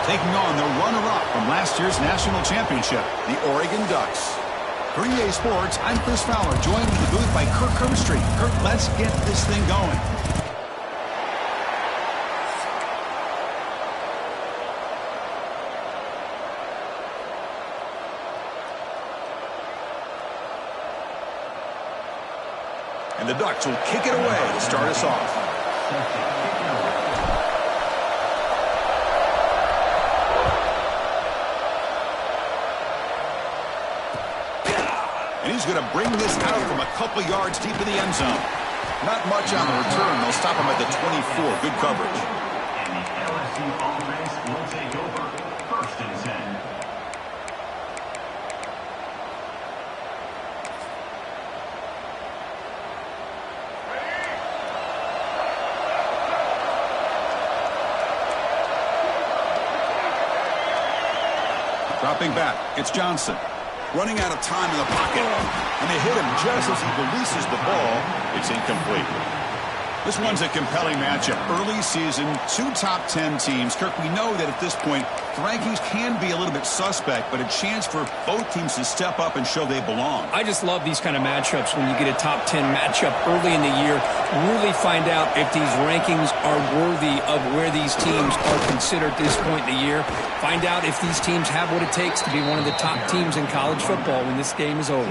taking on the runner-up from last year's national championship, the Oregon Ducks. For EA Sports, I'm Chris Fowler, joined in the booth by Kirk Herbstreit. Kirk, let's get this thing going. And the Ducks will kick it away to start us off. And he's going to bring this out from a couple yards deep in the end zone. Not much on the return. They'll stop him at the 24. Good coverage. And the LSU offense will take over. 1st and 10. Dropping back, it's Johnson. Running out of time in the pocket. And they hit him just as he releases the ball. It's incomplete. This one's a compelling matchup. Early season, 2 top 10 teams. Kirk, we know that at this point, the rankings can be a little bit suspect, but a chance for both teams to step up and show they belong. I just love these kind of matchups when you get a top 10 matchup early in the year. Really find out if these rankings are worthy of where these teams are considered at this point in the year. Find out if these teams have what it takes to be one of the top teams in college football when this game is over.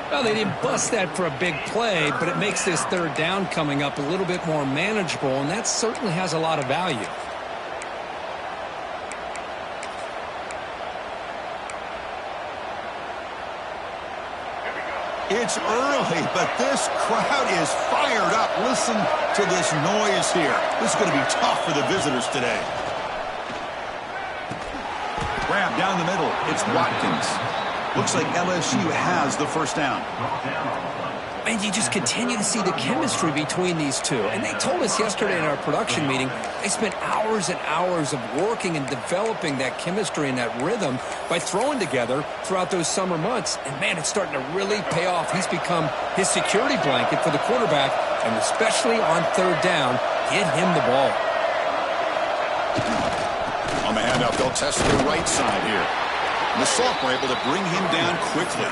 Well, they didn't bust that for a big play, but it makes this 3rd down coming up a little bit more manageable, and that certainly has a lot of value. It's early, but this crowd is fired up. Listen to this noise here. This is going to be tough for the visitors today. Grab down the middle. It's Watkins. Looks like LSU has the 1st down. And you just continue to see the chemistry between these two. And they told us yesterday in our production meeting, they spent hours and hours of working and developing that chemistry and that rhythm by throwing together throughout those summer months. And, man, it's starting to really pay off. He's become his security blanket for the quarterback, and especially on 3rd down, get him the ball. On the handoff, they'll test the right side here. And the Sophomore able to bring him down quickly.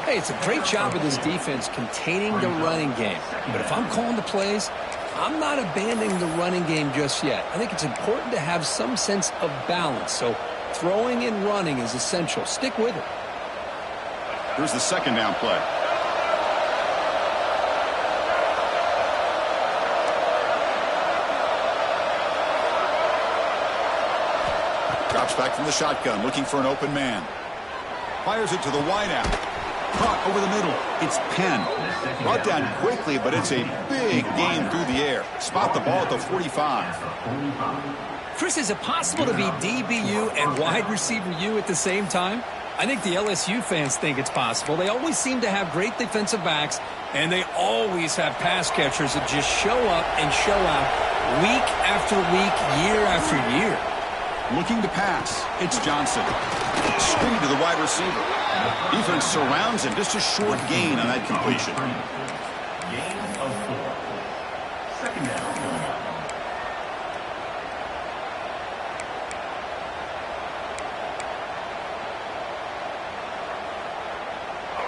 Hey, it's a great job of this defense containing the running game. But if I'm calling the plays, I'm not abandoning the running game just yet. I think it's important to have some sense of balance. So throwing and running is essential. Stick with it. Here's the 2nd down play. Drops back from the shotgun, looking for an open man. Fires it to the wideout. Caught over the middle. It's Penn. Brought down quickly, but it's a big gain through the air. Spot the ball at the 45. Chris, is it possible to be DBU and wide receiver U at the same time? I think the LSU fans think it's possible. They always seem to have great defensive backs, and they always have pass catchers that just show up and show out week after week, year after year. Looking to pass. It's Johnson. Screen to the wide receiver. Defense surrounds him. Just a short gain on that completion. Gain of 4. 2nd down.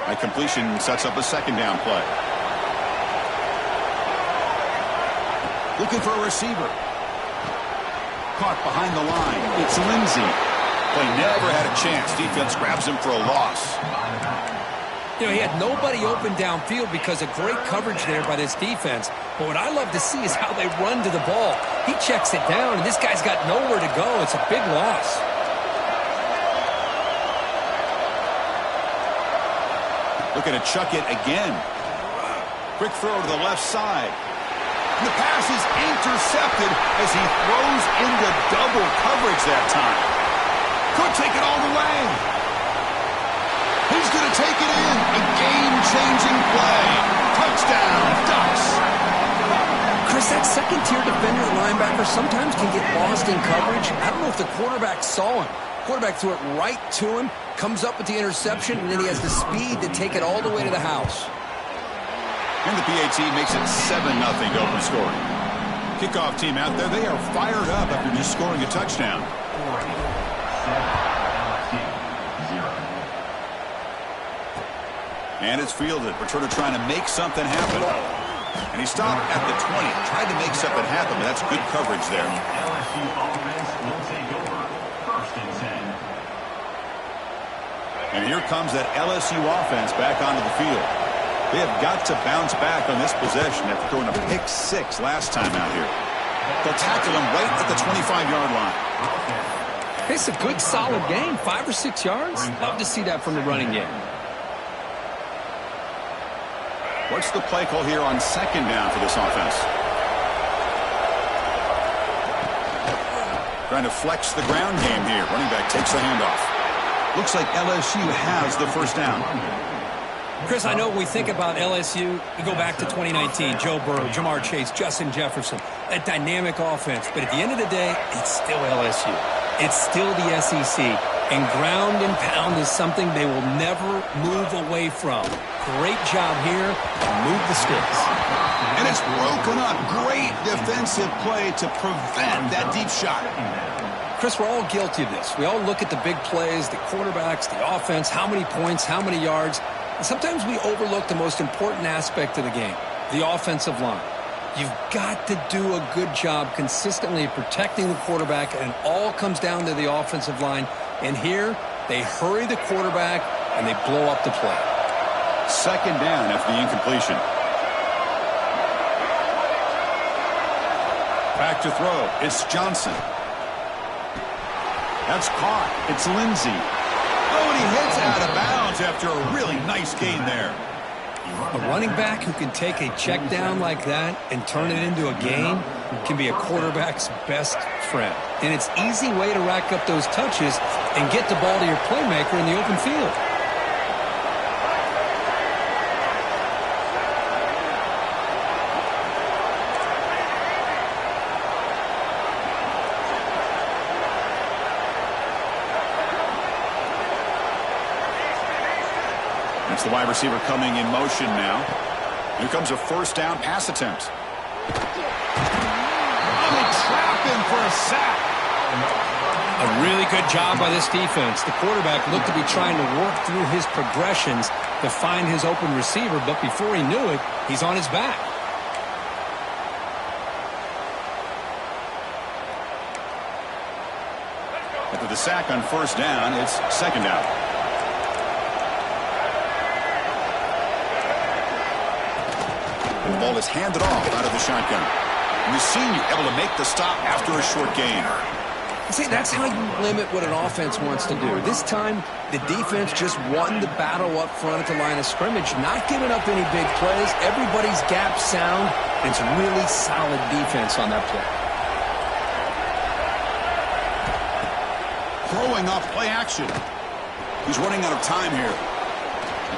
That completion sets up a 2nd down play. Looking for a receiver. Caught behind the line. It's Lindsey. Play never had a chance. Defense grabs him for a loss. You know, he had nobody open downfield because of great coverage there by this defense. But what I love to see is how they run to the ball. He checks it down, and this guy's got nowhere to go. It's a big loss. Looking to chuck it again. Quick throw to the left side. And the pass is intercepted as he throws into double coverage that time. Could take it all the way. He's going to take it in. A game-changing play. Touchdown, Ducks. Chris, that second-tier defender linebacker sometimes can get lost in coverage. I don't know if the quarterback saw him. Quarterback threw it right to him, comes up with the interception, and then he has the speed to take it all the way to the house. And the PAT makes it 7-0 to open scoring. Kickoff team out there, they are fired up after just scoring a touchdown. scoring 7, LSU 0. And it's fielded. Returner trying to make something happen. And he stopped at the 20. Tried to make something happen, but that's good coverage there. LSU offense will take over. 1st and 10. And here comes that LSU offense back onto the field. They have got to bounce back on this possession after throwing a pick 6 last time out here. They'll tackle him right at the 25-yard line. It's a good, solid game. 5 or 6 yards. Love to see that from the running game. What's the play call here on 2nd down for this offense? Trying to flex the ground game here. Running back takes the handoff. Looks like LSU has the 1st down. Chris, I know we think about LSU, we go back to 2019, Joe Burrow, Jamar Chase, Justin Jefferson, that dynamic offense. But at the end of the day, it's still LSU. It's still the SEC. And ground and pound is something they will never move away from. Great job here, and move the sticks. And it's broken up. Great defensive play to prevent that deep shot. Chris, we're all guilty of this. We all look at the big plays, the quarterbacks, the offense, how many points, how many yards. And sometimes we overlook the most important aspect of the game, the offensive line. You've got to do a good job consistently protecting the quarterback, and it all comes down to the offensive line. And here, they hurry the quarterback, and they blow up the play. 2nd down after the incompletion. Back to throw. It's Johnson. That's caught. It's Lindsey. Oh, and he hits out of bounds after a really nice gain there. A running back who can take a check down like that and turn it into a gain can be a quarterback's best friend. And it's an easy way to rack up those touches and get the ball to your playmaker in the open field. It's the wide receiver coming in motion now. Here comes a 1st down pass attempt. Oh, they trap him for a sack. A really good job by this defense. The quarterback looked to be trying to work through his progressions to find his open receiver, but before he knew it, he's on his back. After the sack on 1st down, it's 2nd down. The ball is handed off out of the shotgun. And the senior able to make the stop after a short gain. See, that's how you limit what an offense wants to do. This time, the defense just won the battle up front at the line of scrimmage, not giving up any big plays. Everybody's gap sound. It's really solid defense on that play. Throwing off play action. He's running out of time here.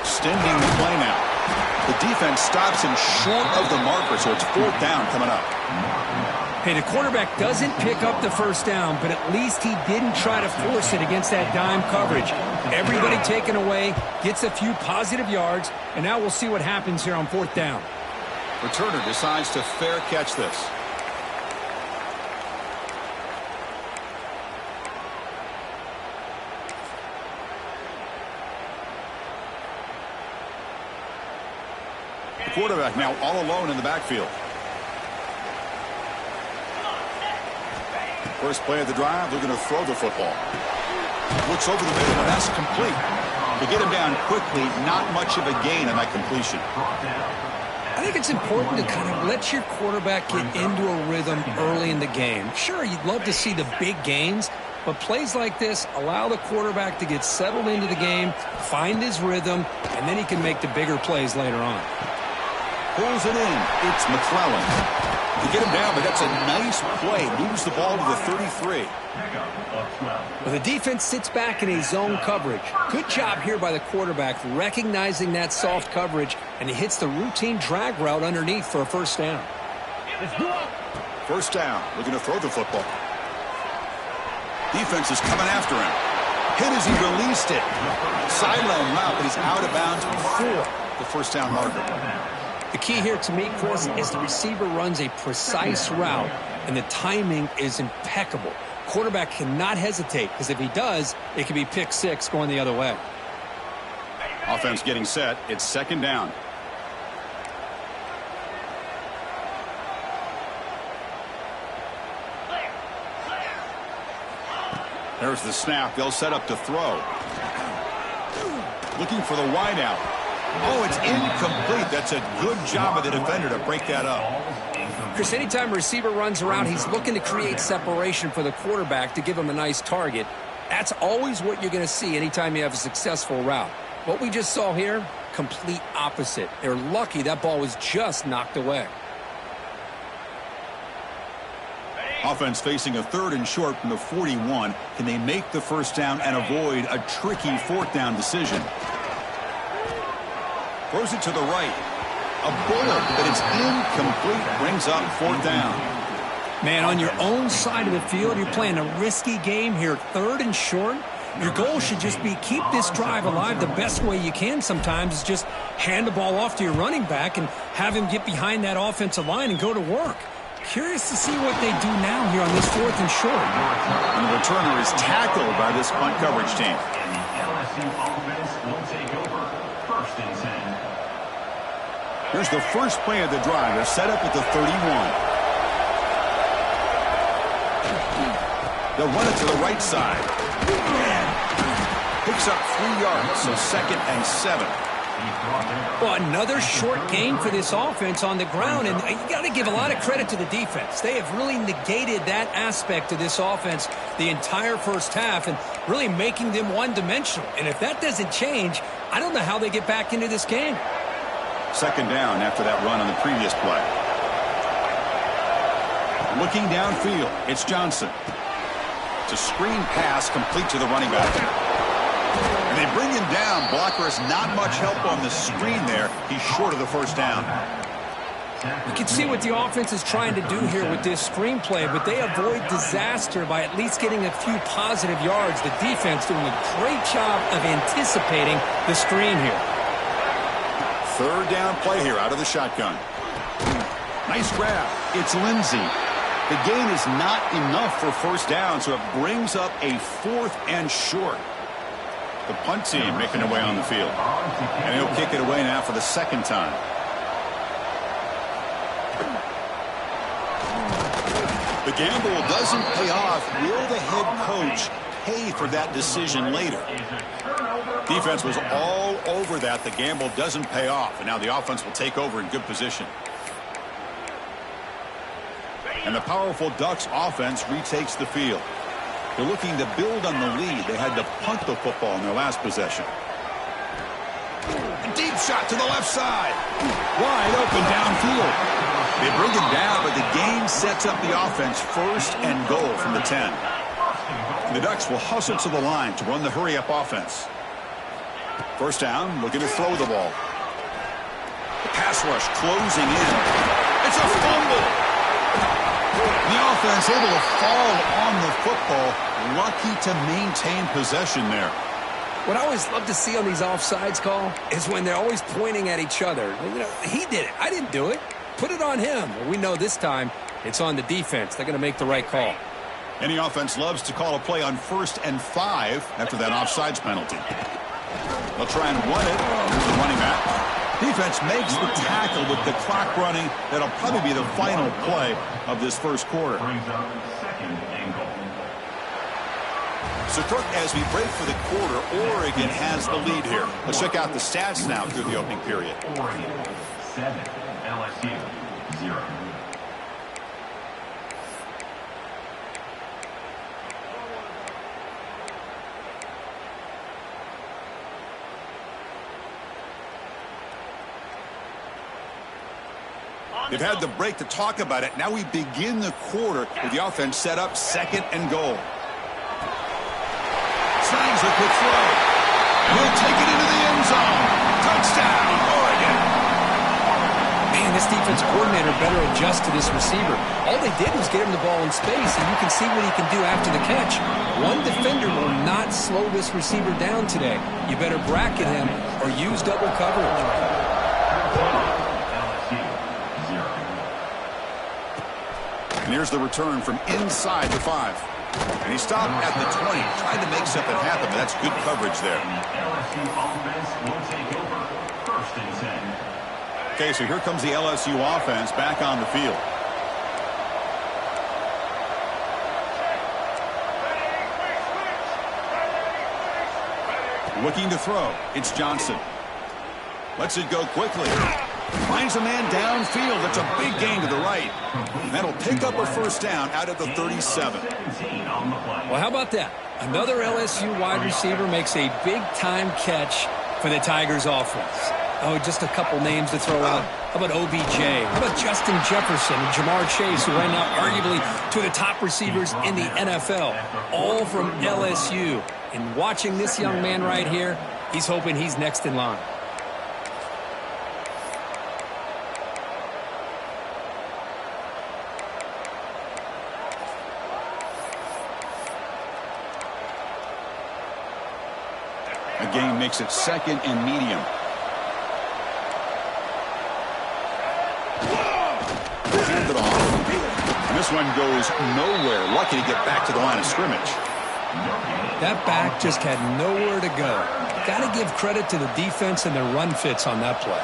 Extending the play now. The defense stops him short of the marker, so it's 4th down coming up. Hey, the quarterback doesn't pick up the 1st down, but at least he didn't try to force it against that dime coverage. Everybody taken away, gets a few positive yards, and now we'll see what happens here on 4th down. Returner decides to fair catch this. Quarterback now all alone in the backfield. First play of the drive, they're going to throw the football. Looks over the middle, and that's complete. To get him down quickly, not much of a gain on that completion. I think it's important to kind of let your quarterback get into a rhythm early in the game. Sure, you'd love to see the big gains, but plays like this allow the quarterback to get settled into the game, find his rhythm, and then he can make the bigger plays later on. Pulls it in. It's McClellan. To get him down, but that's a nice play. Moves the ball to the 33. Well, the defense sits back in a zone coverage. Good job here by the quarterback recognizing that soft coverage, and he hits the routine drag route underneath for a 1st down. 1st down. Looking to throw the football. Defense is coming after him. Hit as he released it. Sideline route, but he's out of bounds before the 1st down marker. The key here to me, Chris, is the receiver runs a precise route, and the timing is impeccable. Quarterback cannot hesitate, because if he does, it could be pick six going the other way. Offense getting set. It's second down. There's the snap. They'll set up to throw. Looking for the wideout. Oh, it's incomplete. That's a good job of the defender to break that up. Chris, anytime a receiver runs around, he's looking to create separation for the quarterback to give him a nice target. That's always what you're going to see anytime you have a successful route. What we just saw here, complete opposite. They're lucky that ball was just knocked away. Offense facing a 3rd and short from the 41. Can they make the first down and avoid a tricky 4th down decision? Throws it to the right. A bullet, but it's incomplete. Brings up 4th down. Man, on your own side of the field, you're playing a risky game here. 3rd and short. Your goal should just be keep this drive alive the best way you can sometimes is just hand the ball off to your running back and have him get behind that offensive line and go to work. Curious to see what they do now here on this 4th and short. And the returner is tackled by this punt coverage team. And the LSU offense will take over. 1st and 10. Here's the first play of the drive. They're set up at the 31. They'll run it to the right side. Picks up 3 yards, so 2nd and 7. Well, another short gain for this offense on the ground, and you got to give a lot of credit to the defense. They have really negated that aspect of this offense the entire first half and really making them one-dimensional. And if that doesn't change, I don't know how they get back into this game. 2nd down after that run on the previous play. Looking downfield, it's Johnson. It's a screen pass complete to the running back. And they bring him down. Blocker has not much help on the screen there. He's short of the first down. You can see what the offense is trying to do here with this screenplay, but they avoid disaster by at least getting a few positive yards. The defense doing a great job of anticipating the screen here. 3rd down play here out of the shotgun. Nice grab. It's Lindsey. The gain is not enough for first down, so it brings up a 4th and short. The punt team making their way on the field. And he'll kick it away now for the 2nd time. The gamble doesn't pay off. Will the head coach pay for that decision later? Defense was all over that. The gamble doesn't pay off. And now the offense will take over in good position. And the powerful Ducks offense retakes the field. They're looking to build on the lead. They had to punt the football in their last possession. A deep shot to the left side. Wide open downfield. They bring it down, but the gain sets up the offense 1st and goal from the 10. The Ducks will hustle to the line to run the hurry-up offense. 1st down, looking to throw the ball. The pass rush closing in. It's a fumble. The offense able to fall on the football. Lucky to maintain possession there. What I always love to see on these offsides call is when they're always pointing at each other. You know, he did it. I didn't do it. Put it on him. Well, we know this time it's on the defense. They're going to make the right call. Any offense loves to call a play on 1st and 5 after that offsides penalty. They'll try and run it. Here's the running back. Defense makes the tackle with the clock running. That'll probably be the final play of this first quarter. Brings up 2nd and goal. So, Kirk, as we break for the quarter, Oregon has the lead here. Let's check out the stats now through the opening period. Oregon 7, LSU 0. They've had the break to talk about it. Now we begin the quarter with the offense set up 2nd and goal. Signs a quick throw. He'll take it into the end zone. Touchdown, Oregon. Man, this defense coordinator better adjust to this receiver. All they did was get him the ball in space, and you can see what he can do after the catch. One defender will not slow this receiver down today. You better bracket him or use double coverage. And here's the return from inside the 5. And he stopped at the 20, trying to make something happen, but that's good coverage there. LSU offense will take over. First and 10. Okay, so here comes the LSU offense back on the field. Looking to throw. It's Johnson. Lets it go quickly. Finds a man downfield. That's a big gain to the right. That'll pick up a first down out of the 37. Well, how about that? Another LSU wide receiver makes a big-time catch for the Tigers offense. Oh, just a couple names to throw out. How about OBJ? How about Justin Jefferson and Jamar Chase, who right now arguably two of the top receivers in the NFL, all from LSU. And watching this young man right here, he's hoping he's next in line. A gain makes it second and medium. Hand it off. And this one goes nowhere. Lucky to get back to the line of scrimmage. That back just had nowhere to go. Got to give credit to the defense and their run fits on that play.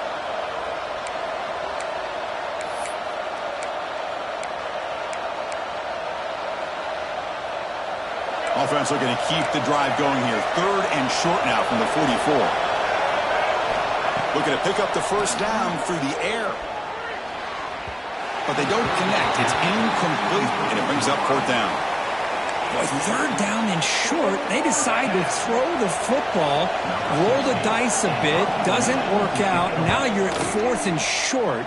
Offense looking to keep the drive going here. Third and short now from the 44. Looking to pick up the first down through the air. But they don't connect. It's incomplete, and it brings up fourth down. Boy, third down and short. They decide to throw the football, roll the dice a bit, doesn't work out. Now you're at fourth and short.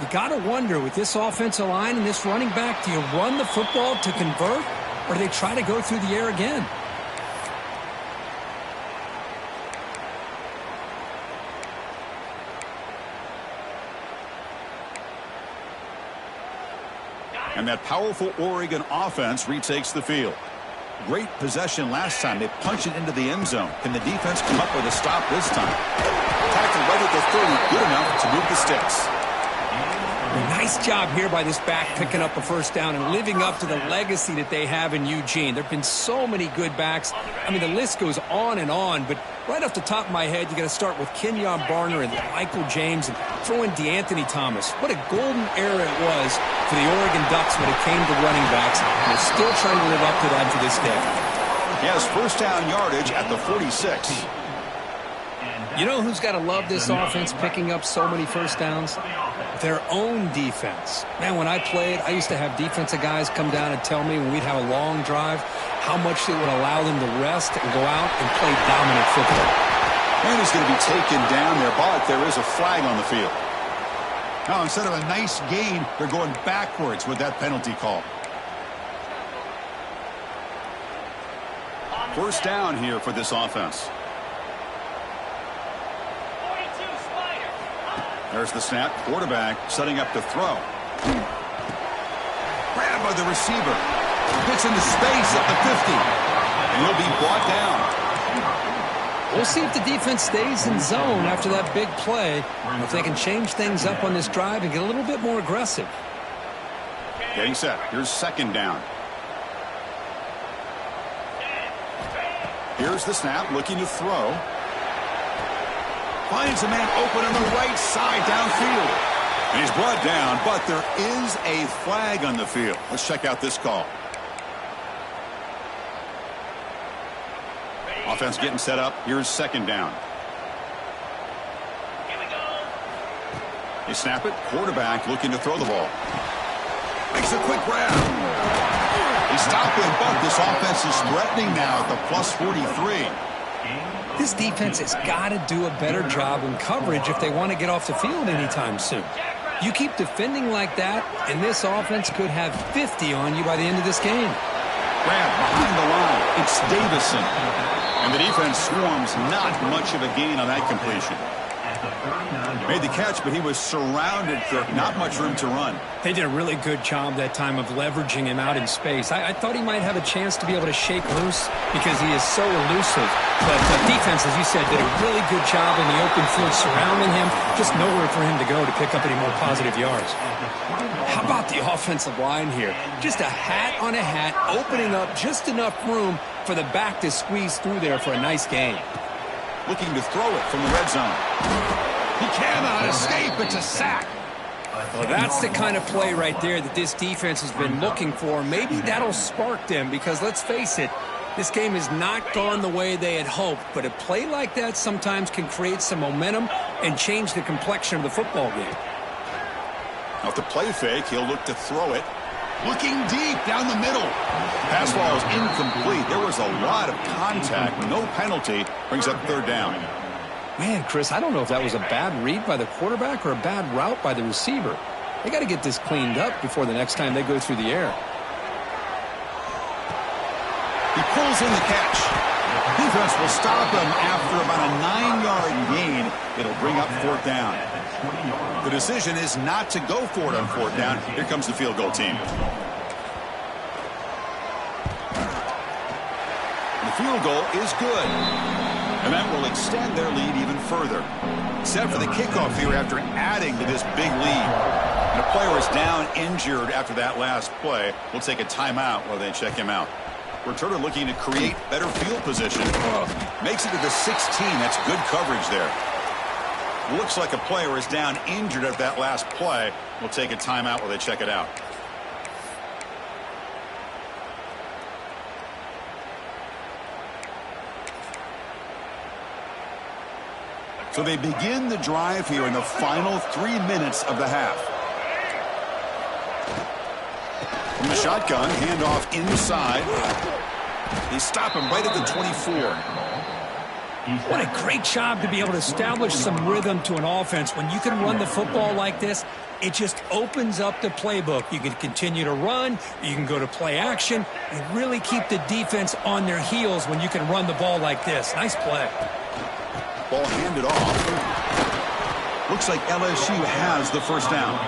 You got to wonder, with this offensive line and this running back, do you run the football to convert, or do they try to go through the air again? And that powerful Oregon offense retakes the field. Great possession last time. They punch it into the end zone. Can the defense come up with a stop this time? Tackled right at the 30. Good enough to move the sticks. Nice job here by this back picking up a first down and living up to the legacy that they have in Eugene. There have been so many good backs. I mean, the list goes on and on, but right off the top of my head, you got to start with Kenyon Barner and Michael James and throw in DeAnthony Thomas. What a golden era it was for the Oregon Ducks when it came to running backs. And they're still trying to live up to that to this day. He has first down yardage at the 46. You know who's got to love this offense picking up so many first downs? Their own defense. Man, when I played, I used to have defensive guys come down and tell me when we'd have a long drive how much it would allow them to rest and go out and play dominant football. And he's going to be taken down there, but there is a flag on the field. Now, instead of a nice gain, they're going backwards with that penalty call. First down here for this offense. There's the snap. Quarterback setting up to throw. Grabbed by the receiver. Gets into space at the 50. And he'll be brought down. We'll see if the defense stays in zone after that big play. If they can change things up on this drive and get a little bit more aggressive. Getting set. Here's second down. Here's the snap. Looking to throw. Finds a man open on the right side downfield. And he's brought down, but there is a flag on the field. Let's check out this call. Offense getting set up. Here's second down. Here we go. They snap it. Quarterback looking to throw the ball. Makes a quick grab. He stopped him, but this offense is threatening now at the plus 43. This defense has got to do a better job in coverage if they want to get off the field anytime soon. You keep defending like that, and this offense could have 50 on you by the end of this game. Grab behind the line. It's Davison. And the defense swarms, not much of a gain on that completion. at the 39-yard Made the catch, but he was surrounded, Kirk. Not much room to run. They did a really good job that time of leveraging him out in space. I thought he might have a chance to be able to shake loose because he is so elusive. But the defense, as you said, did a really good job in the open field surrounding him. Just nowhere for him to go to pick up any more positive yards. How about the offensive line here? Just a hat on a hat, opening up just enough room for the back to squeeze through there for a nice gain. Looking to throw it from the red zone. He cannot escape. It's a sack. Well, that's the kind of play right there that this defense has been looking for. Maybe that'll spark them because, let's face it, this game has not gone the way they had hoped. But a play like that sometimes can create some momentum and change the complexion of the football game. Off the play fake, he'll look to throw it. Looking deep down the middle. Pass ball is incomplete. There was a lot of contact. No penalty. Brings up third down. Man, Chris, I don't know if that was a bad read by the quarterback or a bad route by the receiver. They got to get this cleaned up before the next time they go through the air. He pulls in the catch. Defense will stop him after about a 9-yard gain. It'll bring up fourth down. The decision is not to go for it on fourth down. Here comes the field goal team. The field goal is good. And that will extend their lead even further. Set for the kickoff here after adding to this big lead. And a player is down injured after that last play. We'll take a timeout while they check him out. Returner looking to create better field position. Makes it to the 16. That's good coverage there. Looks like a player is down injured at that last play. We'll take a timeout while they check it out. So they begin the drive here in the final 3 minutes of the half. From the shotgun, handoff inside. They stop him right at the 24. What a great job to be able to establish some rhythm to an offense. When you can run the football like this, it just opens up the playbook. You can continue to run. You can go to play action. You really keep the defense on their heels when you can run the ball like this. Nice play. Ball handed off. Looks like LSU has the first down.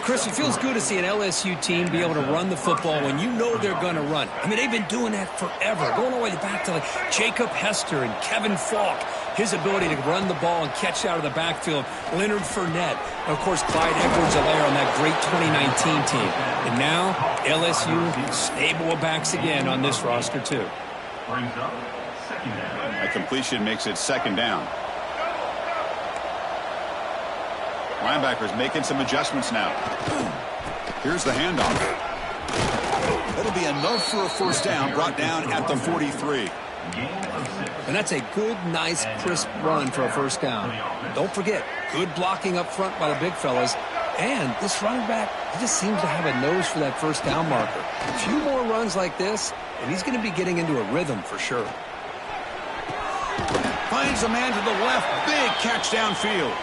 Chris, it feels good to see an LSU team be able to run the football when you know they're going to run. I mean, they've been doing that forever, going all the way back to like Jacob Hester and Kevin Falk. His ability to run the ball and catch out of the backfield. Leonard Fournette. And of course, Clyde Edwards-Helaire on that great 2019 team. And now, LSU stable of backs again on this roster, too. brings up second down. A completion makes it second down. Linebackers making some adjustments now. Here's the handoff. That'll be enough for a first down, brought down at the 43. And that's a good, nice, crisp run for a first down. Don't forget, good blocking up front by the big fellas. And this running back, he just seems to have a nose for that first down marker. A few more runs like this, and he's going to be getting into a rhythm for sure. Finds a man to the left. Big catch downfield.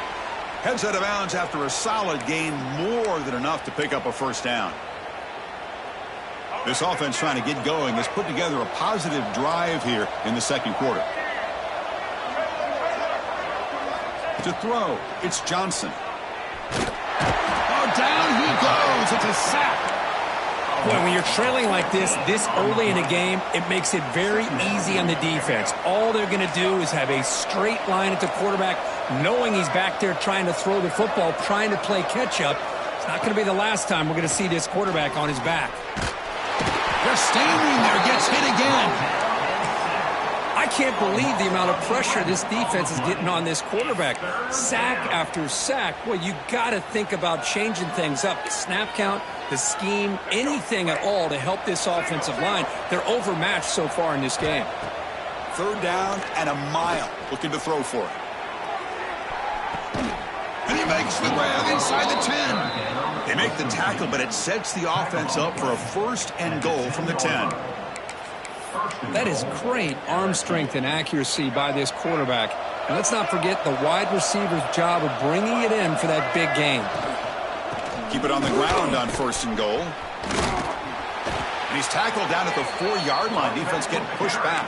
Heads out of bounds after a solid gain, more than enough to pick up a first down. This offense trying to get going has put together a positive drive here in the second quarter. To throw, it's Johnson. Oh, down he goes. It's a sack. Boy, when you're trailing like this early in a game, it makes it very easy on the defense. All they're going to do is have a straight line at the quarterback, knowing he's back there trying to throw the football, trying to play catch-up. It's not going to be the last time we're going to see this quarterback on his back. They're standing there, gets hit again. I can't believe the amount of pressure this defense is getting on this quarterback. Sack after sack. Well, you got to think about changing things up. The snap count, the scheme, anything at all to help this offensive line. They're overmatched so far in this game. Third down and a mile. Looking to throw for it. And he makes the grab inside the 10. They make the tackle, but it sets the offense up for a first and goal from the 10. That is great arm strength and accuracy by this quarterback. And let's not forget the wide receiver's job of bringing it in for that big gain. Keep it on the ground on first and goal. And he's tackled down at the 4-yard line. Defense getting pushed back.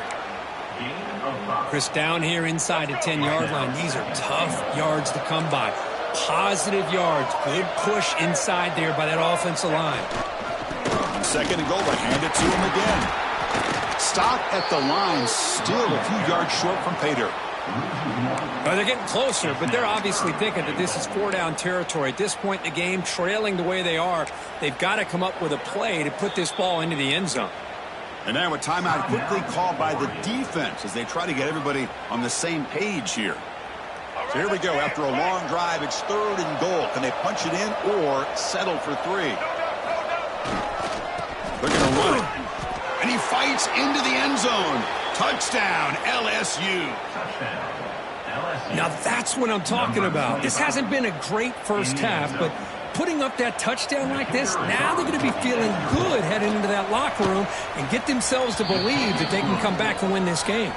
Gain of 5. Chris, down here inside the 10-yard line, these are tough yards to come by. Positive yards. Good push inside there by that offensive line. Second and goal, but hand it to him again. Stop at the line, still a few yards short from pay dirt. Well, they're getting closer, but they're obviously thinking that this is 4-down territory. At this point in the game, trailing the way they are, they've got to come up with a play to put this ball into the end zone. And now a timeout quickly called by the defense as they try to get everybody on the same page here. So here we go. After a long drive, it's 3rd and goal. Can they punch it in or settle for 3? They're going to run it. And he fights into the end zone. Touchdown, LSU. Now that's what I'm talking about. This hasn't been a great first half, but putting up that touchdown like this, now they're going to be feeling good heading into that locker room and get themselves to believe that they can come back and win this game.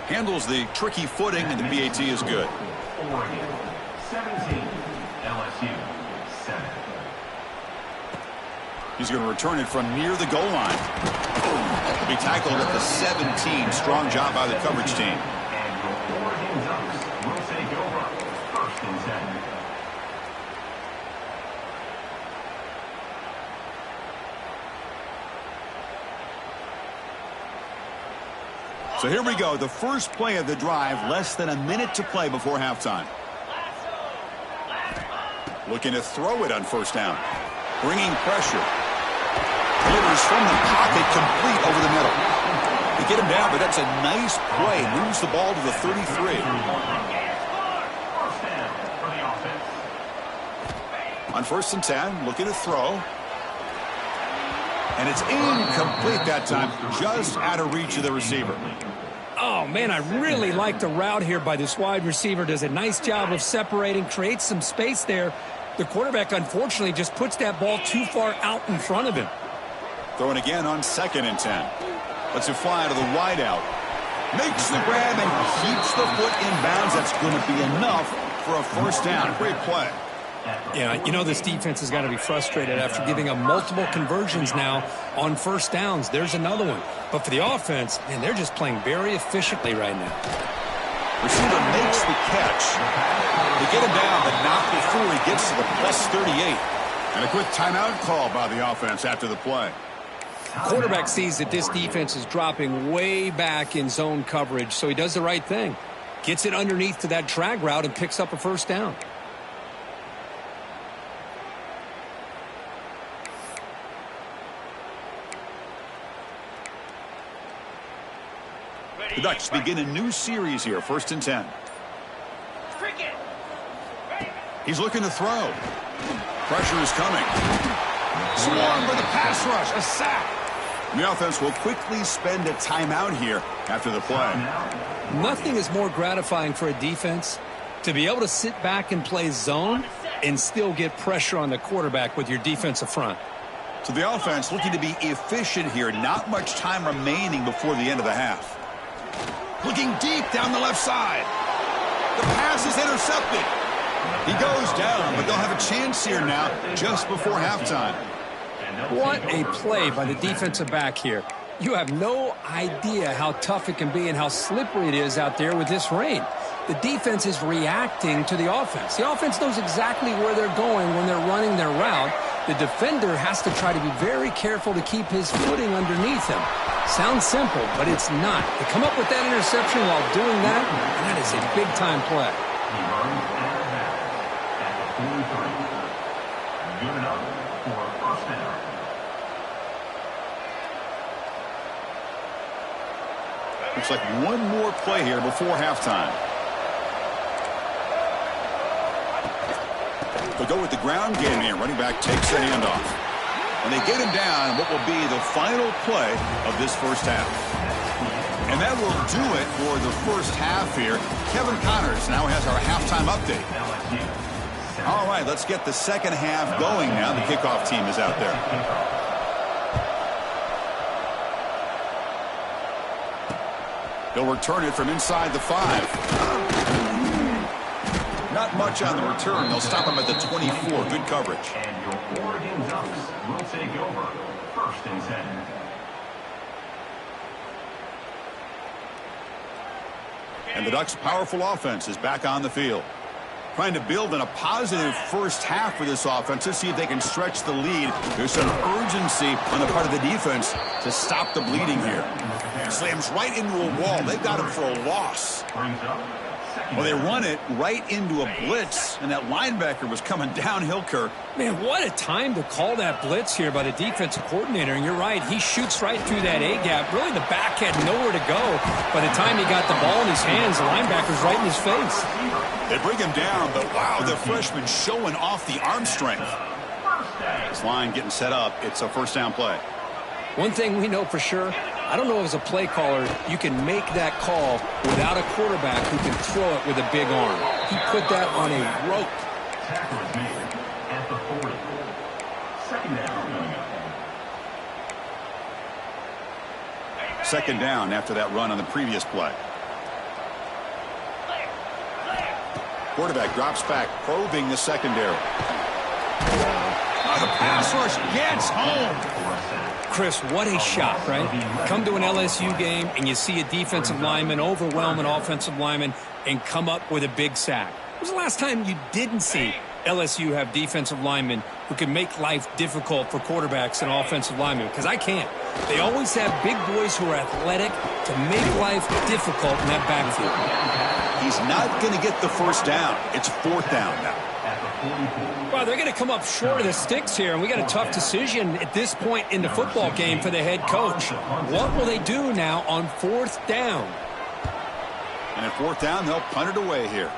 Handles the tricky footing, and the PAT is good. Oregon 17, LSU 7. He's going to return it from near the goal line. He'll be tackled at the 17. Strong job by the coverage team. And your Oregon Ducks will take over. 1st and 10. So here we go. The first play of the drive. Less than a minute to play before halftime. Looking to throw it on 1st down. Bringing pressure. Delivers from the pocket, complete over the middle. They get him down, but that's a nice play. Moves the ball to the 33. 1st down for the offense. On 1st and 10, looking to throw. And it's incomplete that time, just out of reach of the receiver. Oh, man, I really like the route here by this wide receiver. Does a nice job of separating, creates some space there. The quarterback, unfortunately, just puts that ball too far out in front of him. Throwing again on 2nd and 10. Lets it fly to the wideout. Makes the grab and keeps the foot in bounds. That's going to be enough for a 1st down. Great play. Yeah, you know this defense has got to be frustrated after giving up multiple conversions now on 1st downs. There's another one. But for the offense, man, they're just playing very efficiently right now. Receiver makes the catch. They get him down, but not before he gets to the plus 38. And a quick timeout call by the offense after the play. Quarterback sees that this defense is dropping way back in zone coverage, so he does the right thing. Gets it underneath to that drag route and picks up a 1st down. The Ducks begin a new series here, 1st and 10. He's looking to throw. Pressure is coming. Swarm for the pass rush, a sack. The offense will quickly spend a timeout here after the play. Nothing is more gratifying for a defense to be able to sit back and play zone and still get pressure on the quarterback with your defensive front. So the offense looking to be efficient here. Not much time remaining before the end of the half. Looking deep down the left side. The pass is intercepted. He goes down, but they'll have a chance here now just before halftime. What a play by the defensive back here. You have no idea how tough it can be and how slippery it is out there with this rain. The defense is reacting to the offense. The offense knows exactly where they're going when they're running their route. The defender has to try to be very careful to keep his footing underneath him. Sounds simple, but it's not. To come up with that interception while doing that, that is a big-time play. He runs out of bounds at the 43. Good enough for a 1st down. Looks like one more play here before halftime. They'll go with the ground game here. Running back takes the handoff. And they get him down in what will be the final play of this 1st half. And that will do it for the 1st half here. Kevin Connors now has our halftime update. All right, let's get the 2nd half going now. The kickoff team is out there. They'll return it from inside the 5. Not much on the return. They'll stop him at the 24. Good coverage. And your Oregon Ducks will take over. 1st and 10. And the Ducks' powerful offense is back on the field. Trying to build in a positive first half for this offense to see if they can stretch the lead. There's some urgency on the part of the defense to stop the bleeding here. Slams right into a wall. They've got him for a loss. Well, they run it right into a blitz, and that linebacker was coming downhill, Kirk. Man, what a time to call that blitz here by the defensive coordinator. And you're right, he shoots right through that A-gap. Really, the back had nowhere to go. By the time he got the ball in his hands, the linebacker's right in his face. They bring him down, but wow, the freshman showing off the arm strength. This line getting set up. It's a first down play. One thing we know for sure, I don't know as a play caller, you can make that call without a quarterback who can throw it with a big arm. He put that on a rope. Tackle is made at the 40. Second down. Second down after that run on the previous play. Quarterback drops back, probing the secondary. The pass rush gets home. Chris, what a shot, right? Come to an LSU game and you see a defensive lineman overwhelm an offensive lineman and come up with a big sack. When was the last time you didn't see LSU have defensive linemen who can make life difficult for quarterbacks and offensive linemen? Because I can't. They always have big boys who are athletic to make life difficult in that backfield. He's not going to get the first down. It's fourth down now. Well, they're going to come up short of the sticks here, and we got a tough decision at this point in the football game for the head coach. What will they do now on fourth down? And at fourth down, they'll punt it away here.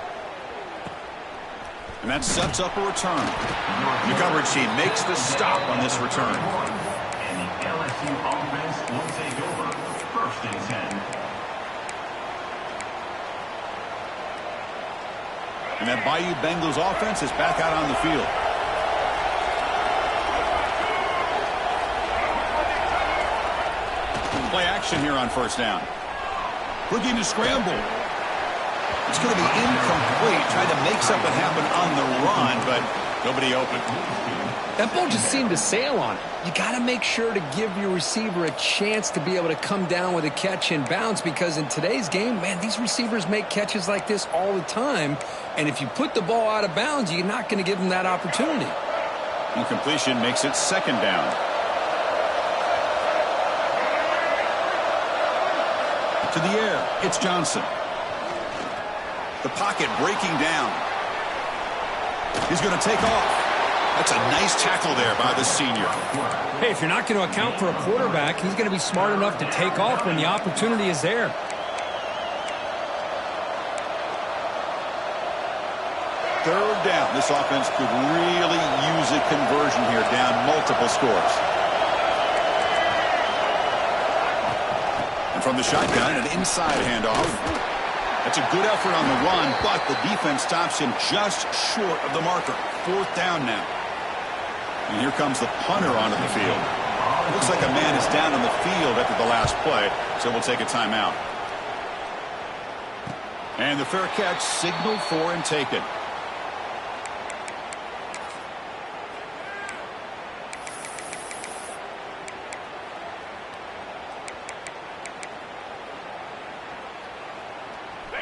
And that sets up a return. The coverage team makes the stop on this return. And the LSU offense will take over. First and 10. And that Bayou Bengals offense is back out on the field. Play action here on first down. Looking to scramble. It's going to be incomplete. Trying to make something happen on the run, but nobody open. That ball just seemed to sail on it. You got to make sure to give your receiver a chance to be able to come down with a catch and bounce, because in today's game, man, these receivers make catches like this all the time. And if you put the ball out of bounds, you're not going to give them that opportunity. Incompletion makes it second down. To the air, it's Johnson. The pocket breaking down. He's going to take off. That's a nice tackle there by the senior. Hey, if you're not going to account for a quarterback, he's going to be smart enough to take off when the opportunity is there. Third down. This offense could really use a conversion here, down multiple scores. And from the shotgun, an inside handoff. That's a good effort on the run, but the defense stops him just short of the marker. Fourth down now. And here comes the punter onto the field. Looks like a man is down on the field after the last play, so we'll take a timeout. And the fair catch signaled for and taken.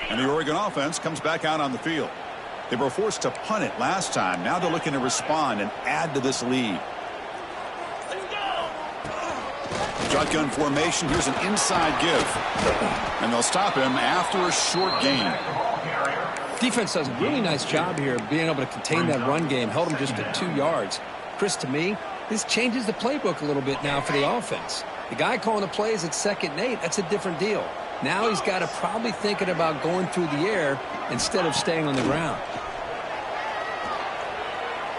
And the Oregon offense comes back out on the field. They were forced to punt it last time. Now they're looking to respond and add to this lead. Shotgun formation. Here's an inside give. And they'll stop him after a short gain. Defense does a really nice job here of being able to contain that run game. Held him just at 2 yards. Chris, to me, this changes the playbook a little bit now for the offense. The guy calling the plays at 2nd and 8, that's a different deal. Now he's got to probably thinking about going through the air instead of staying on the ground.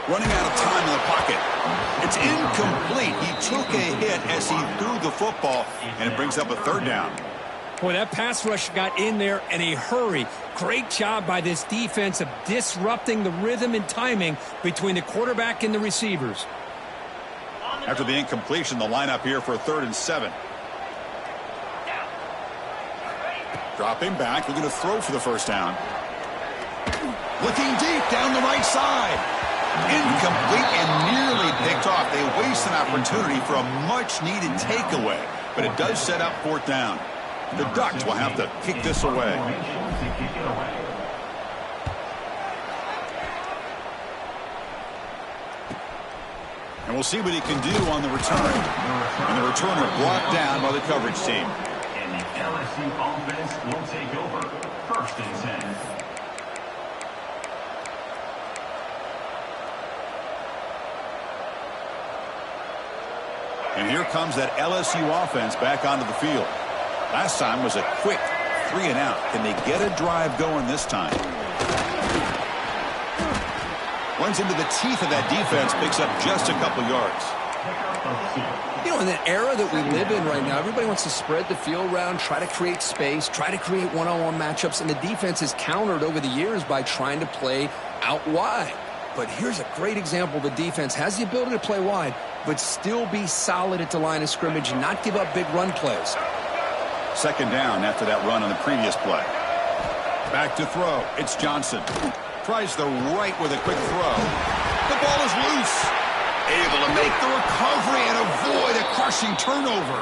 Running out of time in the pocket. It's incomplete. He took a hit as he threw the football, and it brings up a third down. Boy, that pass rush got in there in a hurry. Great job by this defense of disrupting the rhythm and timing between the quarterback and the receivers. After the incompletion, the lineup here for a 3rd and 7. Dropping back, looking to throw for the first down. Looking deep down the right side. Incomplete and nearly picked off. They waste an opportunity for a much-needed takeaway, but it does set up 4th down. The Ducks will have to kick this away. to kick it away. And we'll see what he can do on the return. And the returner brought down by the coverage team. And the LSU offense will take over. 1st and 10. And here comes that LSU offense back onto the field. Last time was a quick 3-and-out. Can they get a drive going this time? Runs into the teeth of that defense, picks up just a couple yards. You know, in that era that we live in right now, everybody wants to spread the field around, try to create space, try to create one-on-one matchups, and the defense is countered over the years by trying to play out wide. But here's a great example. The defense has the ability to play wide, but still be solid at the line of scrimmage and not give up big run plays. 2nd down after that run on the previous play. Back to throw. It's Johnson. Tries the right with a quick throw. The ball is loose. Able to make the recovery and avoid a crushing turnover.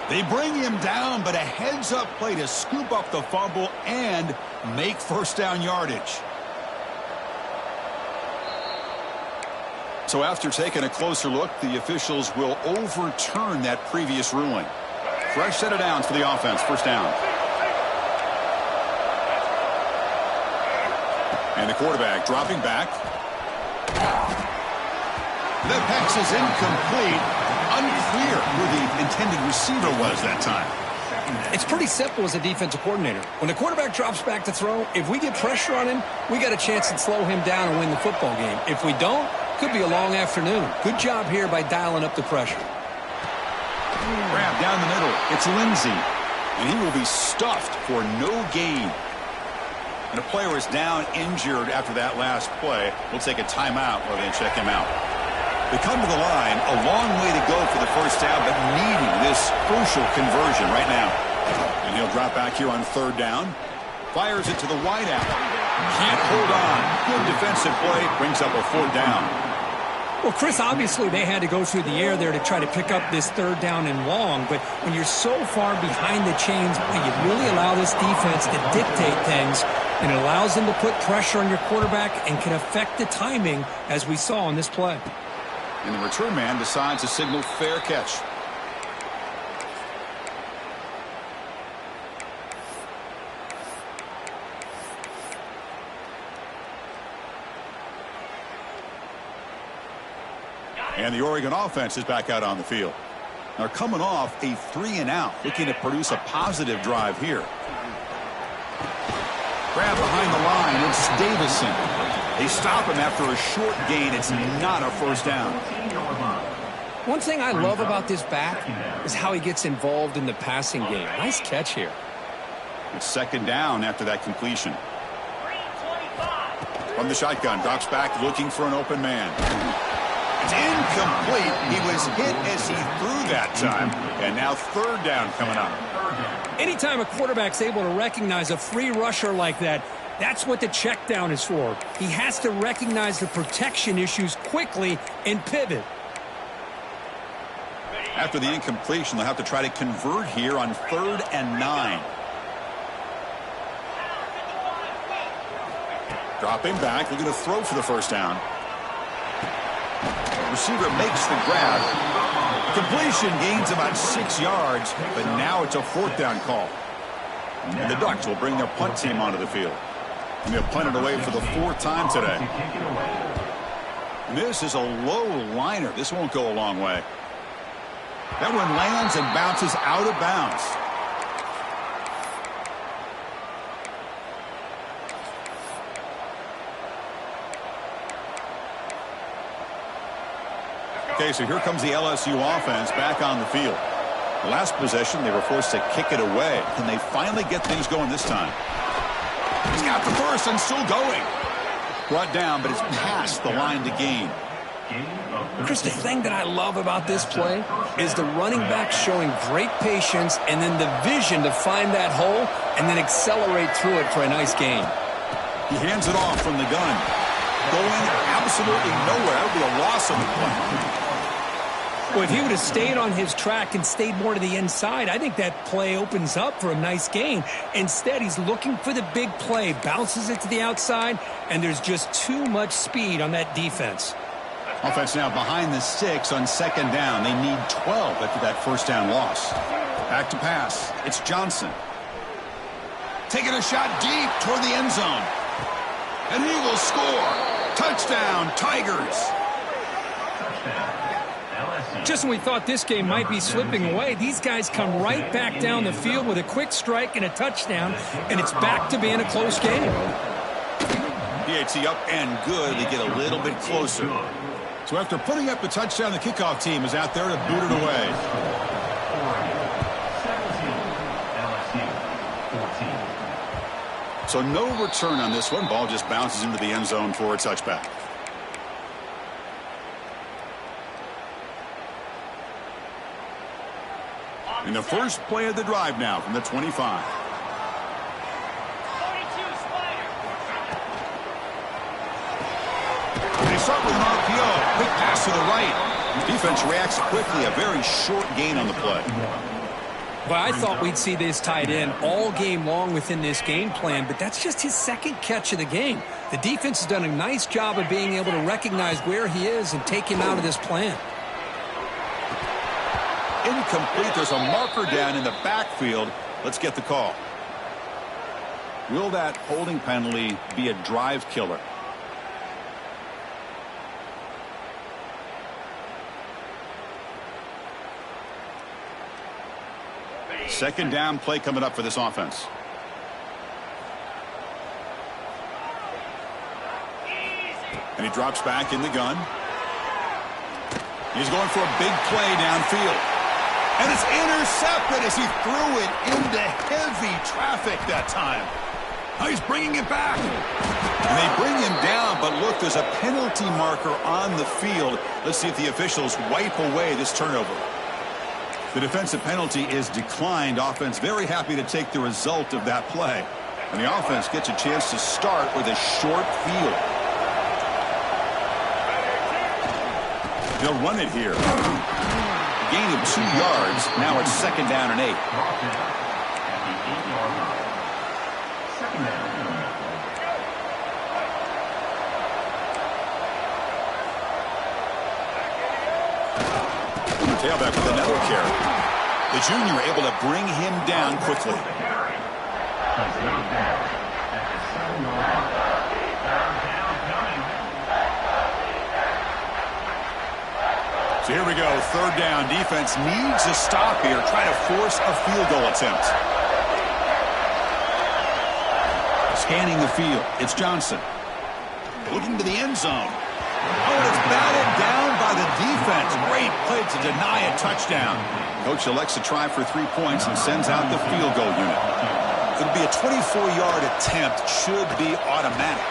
They bring him down, but a heads-up play to scoop up the fumble and make 1st down yardage. So after taking a closer look, the officials will overturn that previous ruling. Fresh set of downs for the offense. 1st down. And the quarterback dropping back. The pass is incomplete. Unclear who the intended receiver was that time. It's pretty simple as a defensive coordinator. When the quarterback drops back to throw, if we get pressure on him, we got a chance to slow him down and win the football game. If we don't, could be a long afternoon. Good job here by dialing up the pressure. Grab down the middle. It's Lindsey. And he will be stuffed for no gain. And a player is down injured after that last play. We'll take a timeout while they check him out. They come to the line, a long way to go for the 1st down, but needing this crucial conversion right now. And he'll drop back here on 3rd down. Fires it to the wideout. Can't hold on. Good defensive play. Brings up a 4th down. Well, Chris, obviously they had to go through the air there to try to pick up this 3rd down and long, but when you're so far behind the chains, you really allow this defense to dictate things, and it allows them to put pressure on your quarterback and can affect the timing, as we saw on this play. And the return man decides to signal fair catch. And the Oregon offense is back out on the field. They're coming off a 3-and-out, looking to produce a positive drive here. Grab behind the line, it's Davison. They stop him after a short gain. It's not a 1st down. One thing I love about this back is how he gets involved in the passing game. Nice catch here. It's 2nd down after that completion. From the shotgun, drops back looking for an open man. It's incomplete. He was hit as he threw that time. And now 3rd down coming up. Anytime a quarterback's able to recognize a free rusher like that, that's what the check down is for. He has to recognize the protection issues quickly and pivot. After the incompletion, they'll have to try to convert here on 3rd and 9. Dropping back, looking to throw for the 1st down. Receiver makes the grab. Completion gains about 6 yards, but now it's a 4th down call. And the Ducks will bring their punt team onto the field. And they'll punt it away for the 4th time today. And this is a low liner. This won't go a long way. That one lands and bounces out of bounds. Okay, so here comes the LSU offense back on the field. The last possession, they were forced to kick it away. Can they finally get things going this time? He's got the first and still going. Brought down, but it's past the line to gain. Chris, the thing that I love about this play is the running back showing great patience and then the vision to find that hole and then accelerate through it for a nice gain. He hands it off from the gun. Going absolutely nowhere. That would be a loss on the play. Well, if he would have stayed on his track and stayed more to the inside, I think that play opens up for a nice gain. Instead, he's looking for the big play, bounces it to the outside, and there's just too much speed on that defense. Offense now behind the 6 on second down. They need 12 after that first down loss. Back to pass. It's Johnson. Taking a shot deep toward the end zone. And he will score. Touchdown, Tigers. Just when we thought this game might be slipping away, these guys come right back down the field with a quick strike and a touchdown, and it's back to being a close game. PAT up and good. They get a little bit closer. So after putting up the touchdown, the kickoff team is out there to boot it away. 17, 14. So no return on this one. Ball just bounces into the end zone for a touchback. In the first play of the drive now from the 25. They start with an RPO. Quick pass to the right. Defense reacts quickly. A very short gain on the play. Well, I thought we'd see this tied in all game long within this game plan, but that's just his second catch of the game. The defense has done a nice job of being able to recognize where he is and take him out of this plan. Incomplete. There's a marker down in the backfield. Let's get the call. Will that holding penalty be a drive killer? Second down play coming up for this offense. And he drops back in the gun. He's going for a big play downfield. And it's intercepted as he threw it into heavy traffic that time. Now he's bringing it back. And they bring him down, but look, there's a penalty marker on the field. Let's see if the officials wipe away this turnover. The defensive penalty is declined. Offense very happy to take the result of that play. And the offense gets a chance to start with a short field. They'll run it here. Gain of 2 yards. Now it's second down and 8. Tailback with another carry. The junior able to bring him down quickly. So here we go, third down. Defense needs a stop here, try to force a field goal attempt. Scanning the field, it's Johnson. Looking to the end zone. Oh, and it's batted down by the defense. Great play to deny a touchdown. Coach elects to try for 3 points and sends out the field goal unit. It'll be a 24-yard attempt, should be automatic.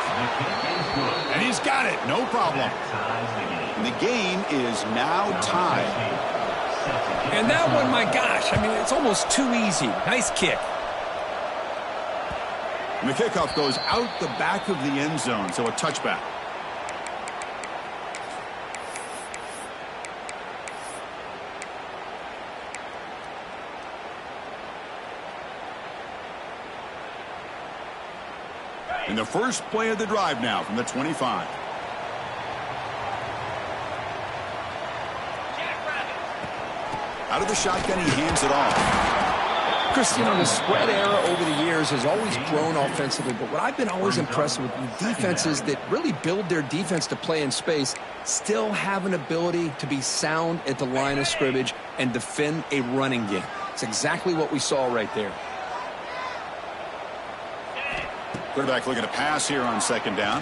And he's got it, no problem. And the game is now tied. And that one, my gosh, I mean, it's almost too easy. Nice kick. And the kickoff goes out the back of the end zone, so a touchback. In the first play of the drive now from the 25. Out of the shotgun, he hands it off. Chris, you know, the spread era over the years has always grown offensively, but what I've been always impressed with defenses that really build their defense to play in space still have an ability to be sound at the line of scrimmage and defend a running game. It's exactly what we saw right there. Quarterback looking to pass here on second down.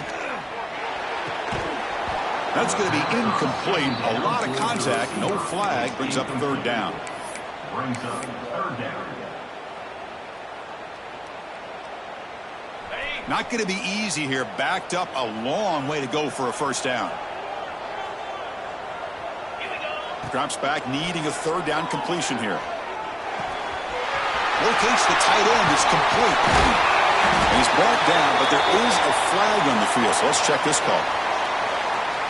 That's going to be incomplete. A lot of contact, no flag, brings up third down. Brings up third down. Not going to be easy here. Backed up a long way to go for a first down. Drops back, needing a third down completion here. Locates the tight end. It's complete. And he's brought down, but there is a flag on the field, so let's check this call.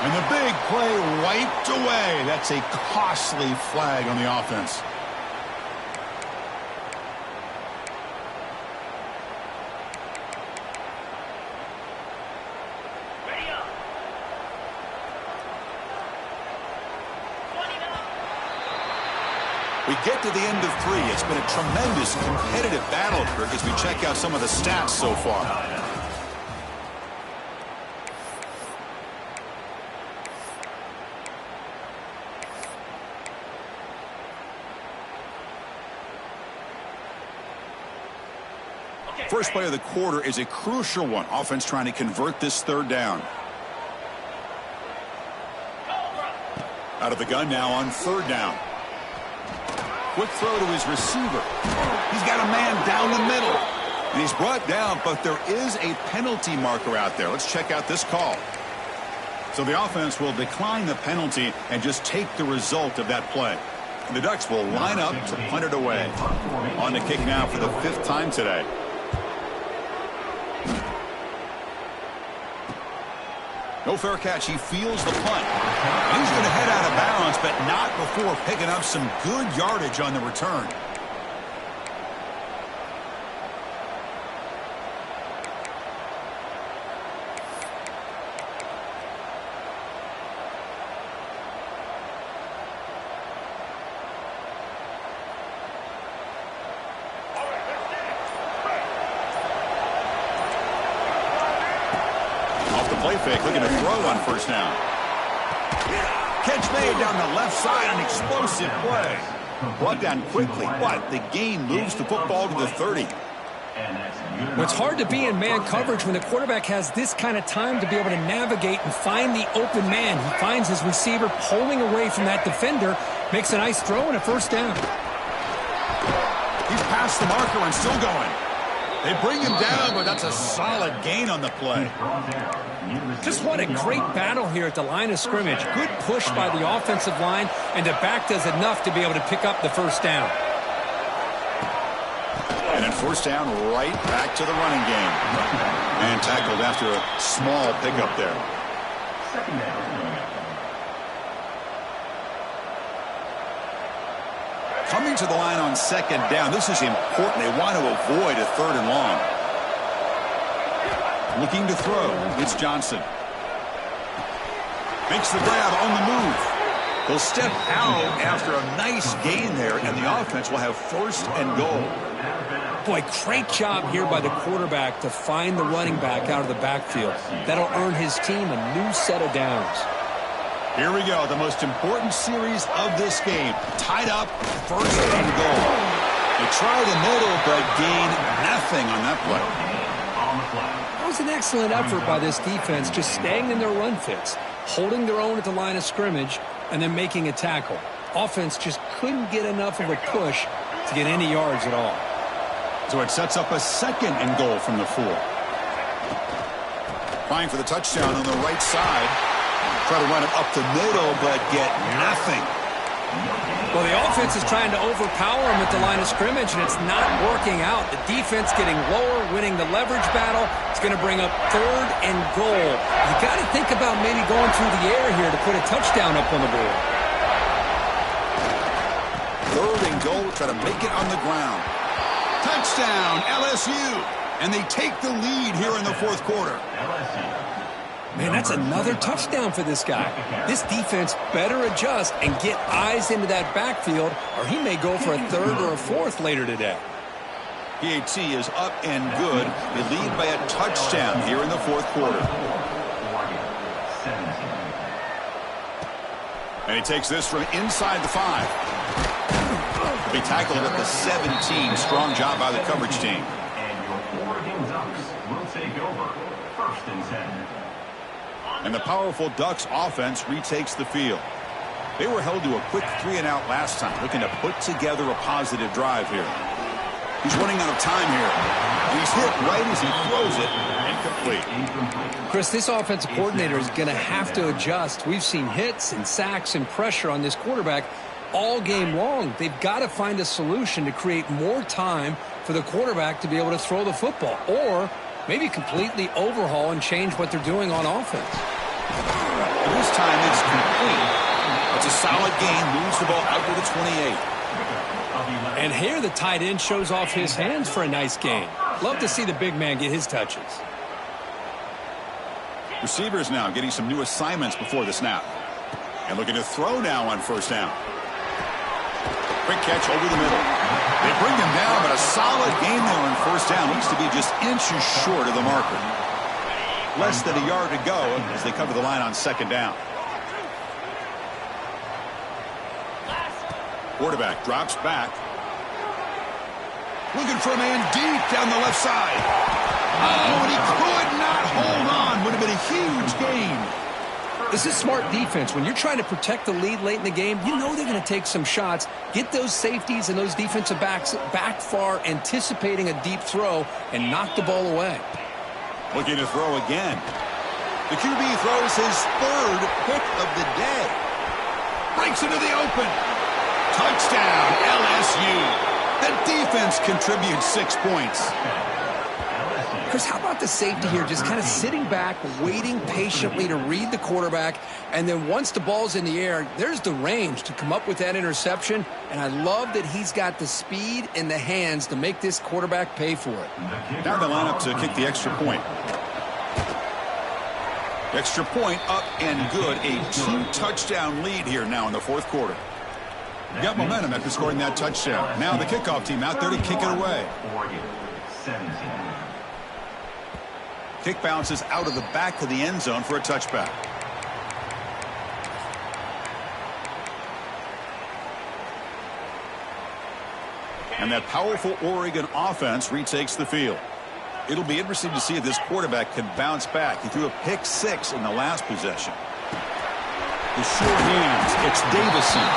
And the big play wiped away. That's a costly flag on the offense. We get to the end of 3. It's been a tremendous competitive battle here as we check out some of the stats so far. First play of the quarter is a crucial one. Offense trying to convert this third down. Out of the gun now on third down. Quick throw to his receiver. He's got a man down the middle. And he's brought down, but there is a penalty marker out there. Let's check out this call. So the offense will decline the penalty and just take the result of that play. And the Ducks will line up to punt it away. On the kick now for the 5th time today. No fair catch. He feels the punt. And he's going to head out of bounds, but not before picking up some good yardage on the return. Play fake, looking to throw on first down. Catch made down the left side, an explosive play. Brought down quickly, but the gain moves the football to the 30. Well, it's hard to be in man coverage when the quarterback has this kind of time to be able to navigate and find the open man. He finds his receiver pulling away from that defender, makes a nice throw and a first down. He's past the marker and still going. They bring him down, but that's a solid gain on the play. Just what a great battle here at the line of scrimmage. Good push by the offensive line, and the back does enough to be able to pick up the first down. And then first down right back to the running game. And tackled after a small pickup there. Second down. Coming to the line on second down. This is important. They want to avoid a 3rd and long. Looking to throw. It's Johnson. Makes the grab on the move. He'll step out after a nice gain there, and the offense will have 1st and goal. Boy, great job here by the quarterback to find the running back out of the backfield. That'll earn his team a new set of downs. Here we go, the most important series of this game. Tied up, 1st and goal. They try the middle, but gain nothing on that play. That was an excellent effort by this defense, just staying in their run fits, holding their own at the line of scrimmage, and then making a tackle. Offense just couldn't get enough of a push to get any yards at all. So it sets up a 2nd and goal from the 4. Trying for the touchdown on the right side. Try to run it up the middle, but get nothing. Well, the offense is trying to overpower him at the line of scrimmage, and it's not working out. The defense getting lower, winning the leverage battle. It's going to bring up 3rd and goal. You got to think about maybe going through the air here to put a touchdown up on the board. 3rd and goal, try to make it on the ground. Touchdown, LSU. And they take the lead here in the 4th quarter. Man, that's another touchdown for this guy. This defense better adjust and get eyes into that backfield, or he may go for a 3rd or a 4th later today. PAT is up and good. They lead by a touchdown here in the 4th quarter. And he takes this from inside the 5. He'll be tackled at the 17. Strong job by the coverage team. And your Oregon Ducks will take over 1st and 10. And the powerful Ducks offense retakes the field. They were held to a quick 3-and-out last time, looking to put together a positive drive here. He's running out of time here. And he's hit right as he throws it. Incomplete. Chris, this offensive coordinator is going to have to adjust. We've seen hits and sacks and pressure on this quarterback all game long. They've got to find a solution to create more time for the quarterback to be able to throw the football, or maybe completely overhaul and change what they're doing on offense. And this time it's complete. It's a solid gain, moves the ball out to the 28. And here the tight end shows off his hands for a nice gain. Love to see the big man get his touches. Receivers now getting some new assignments before the snap. And looking to throw now on first down. Quick catch over the middle. They bring him down, but a solid gain there on first down. Looks to be just inches short of the marker. Less than a yard to go as they cover the line on second down. Quarterback drops back. Looking for a man deep down the left side. Oh, and he could not hold on. Would have been a huge gain. This is smart defense. When you're trying to protect the lead late in the game, you know they're going to take some shots, get those safeties and those defensive backs back far, anticipating a deep throw, and knock the ball away. Looking to throw again. The QB throws his third pick of the day. Breaks into the open. Touchdown, LSU. The defense contributes 6 points. Chris, how about the safety here? Just kind of sitting back, waiting patiently to read the quarterback. And then once the ball's in the air, there's the range to come up with that interception. And I love that he's got the speed and the hands to make this quarterback pay for it. Now the lineup to kick the extra point. Extra point up and good. A 2-touchdown lead here now in the fourth quarter. Got momentum after scoring that touchdown. Now the kickoff team out there to kick it away. Kick bounces out of the back of the end zone for a touchback. And that powerful Oregon offense retakes the field. It'll be interesting to see if this quarterback can bounce back. He threw a pick 6 in the last possession. The sure hands, it's Davison.